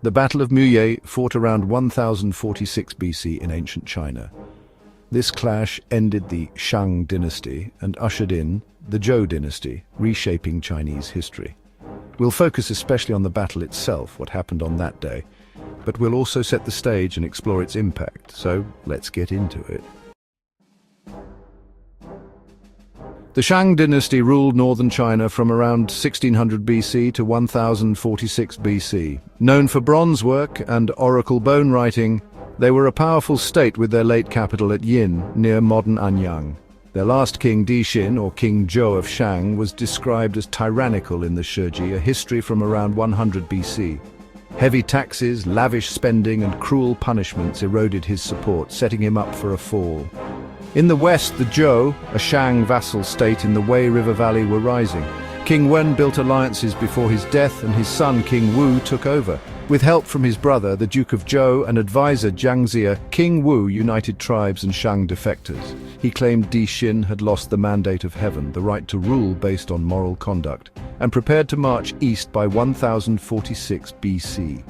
The Battle of Muye fought around 1046 BC in ancient China. This clash ended the Shang Dynasty and ushered in the Zhou Dynasty, reshaping Chinese history. We'll focus especially on the battle itself, what happened on that day, but we'll also set the stage and explore its impact, so let's get into it. The Shang Dynasty ruled northern China from around 1600 BC to 1046 BC. Known for bronze work and oracle bone writing, they were a powerful state with their late capital at Yin, near modern Anyang. Their last king, Dixin, or King Zhou of Shang, was described as tyrannical in the Shiji, a history from around 100 BC. Heavy taxes, lavish spending, and cruel punishments eroded his support, setting him up for a fall. In the west, the Zhou, a Shang vassal state in the Wei River Valley, were rising. King Wen built alliances before his death, and his son, King Wu, took over. With help from his brother, the Duke of Zhou, and advisor Jiang Ziya, King Wu united tribes and Shang defectors. He claimed Dixin had lost the mandate of heaven, the right to rule based on moral conduct, and prepared to march east by 1046 BC.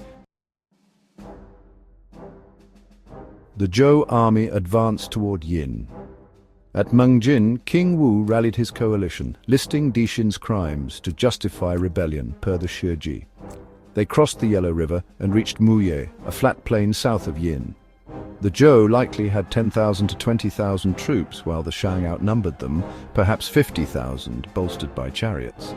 The Zhou army advanced toward Yin. At Mengjin, King Wu rallied his coalition, listing Dixin's crimes to justify rebellion per the Shiji. They crossed the Yellow River and reached Muye, a flat plain south of Yin. The Zhou likely had 10,000 to 20,000 troops, while the Shang outnumbered them, perhaps 50,000, bolstered by chariots.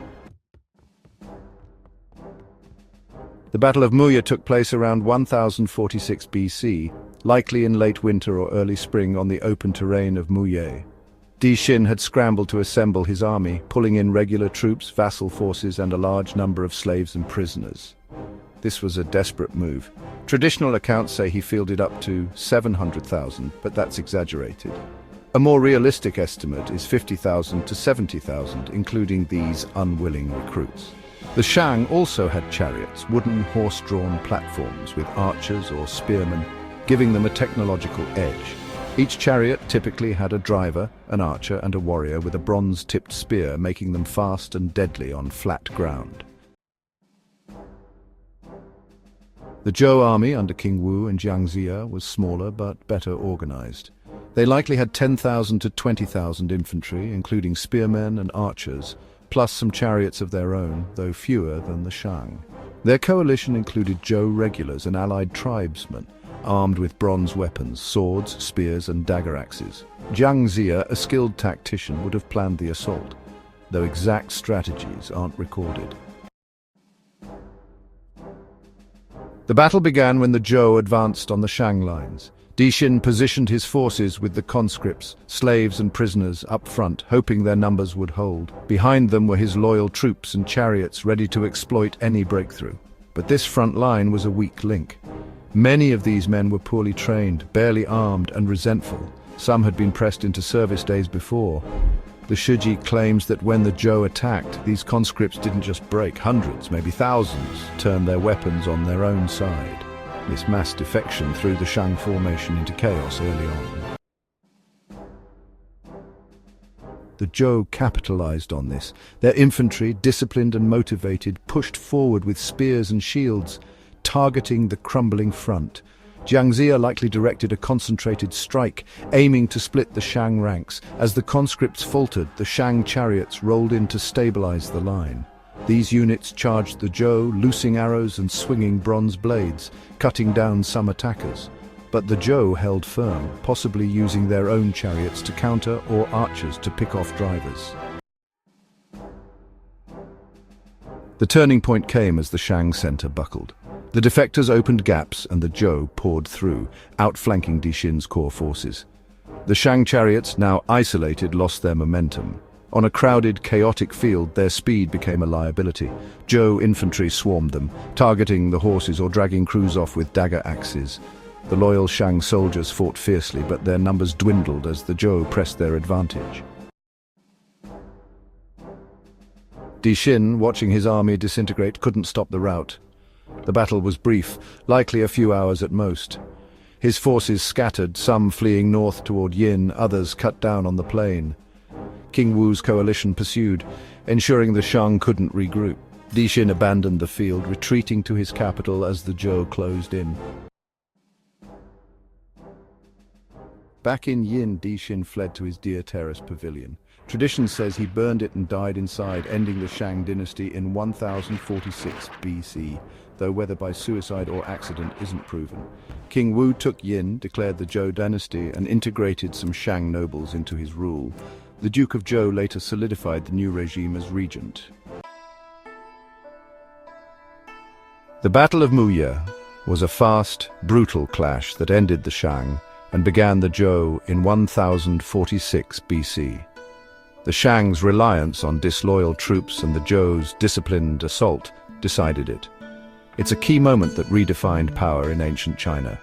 The Battle of Muye took place around 1046 BC, likely in late winter or early spring on the open terrain of Muye. Dixin had scrambled to assemble his army, pulling in regular troops, vassal forces, and a large number of slaves and prisoners. This was a desperate move. Traditional accounts say he fielded up to 700,000, but that's exaggerated. A more realistic estimate is 50,000 to 70,000, including these unwilling recruits. The Shang also had chariots, wooden horse-drawn platforms with archers or spearmen, giving them a technological edge. Each chariot typically had a driver, an archer, and a warrior with a bronze-tipped spear, making them fast and deadly on flat ground. The Zhou army under King Wu and Jiang Ziya was smaller but better organized. They likely had 10,000 to 20,000 infantry, including spearmen and archers, plus some chariots of their own, though fewer than the Shang. Their coalition included Zhou regulars and allied tribesmen, armed with bronze weapons, swords, spears, and dagger axes. Jiang Ziya, a skilled tactician, would have planned the assault, though exact strategies aren't recorded. The battle began when the Zhou advanced on the Shang lines. Dixin positioned his forces with the conscripts, slaves and prisoners up front, hoping their numbers would hold. Behind them were his loyal troops and chariots ready to exploit any breakthrough. But this front line was a weak link. Many of these men were poorly trained, barely armed, and resentful. Some had been pressed into service days before. The Shiji claims that when the Zhou attacked, these conscripts didn't just break. Hundreds, maybe thousands, turned their weapons on their own side. This mass defection threw the Shang formation into chaos early on. The Zhou capitalized on this. Their infantry, disciplined and motivated, pushed forward with spears and shields, targeting the crumbling front. Jiang Ziya likely directed a concentrated strike, aiming to split the Shang ranks. As the conscripts faltered, the Shang chariots rolled in to stabilize the line. These units charged the Zhou, loosing arrows and swinging bronze blades, cutting down some attackers. But the Zhou held firm, possibly using their own chariots to counter or archers to pick off drivers. The turning point came as the Shang center buckled. The defectors opened gaps and the Zhou poured through, outflanking Dixin's core forces. The Shang chariots, now isolated, lost their momentum. On a crowded, chaotic field, their speed became a liability. Zhou infantry swarmed them, targeting the horses or dragging crews off with dagger axes. The loyal Shang soldiers fought fiercely, but their numbers dwindled as the Zhou pressed their advantage. Dixin, watching his army disintegrate, couldn't stop the rout. The battle was brief, likely a few hours at most. His forces scattered, some fleeing north toward Yin, others cut down on the plain. King Wu's coalition pursued, ensuring the Shang couldn't regroup. Dixin abandoned the field, retreating to his capital as the Zhou closed in. Back in Yin, Dixin fled to his deer terrace pavilion. Tradition says he burned it and died inside, ending the Shang Dynasty in 1046 BC, though whether by suicide or accident isn't proven. King Wu took Yin, declared the Zhou Dynasty, and integrated some Shang nobles into his rule. The Duke of Zhou later solidified the new regime as regent. The Battle of Muye was a fast, brutal clash that ended the Shang and began the Zhou in 1046 BC. The Shang's reliance on disloyal troops and the Zhou's disciplined assault decided it. It's a key moment that redefined power in ancient China.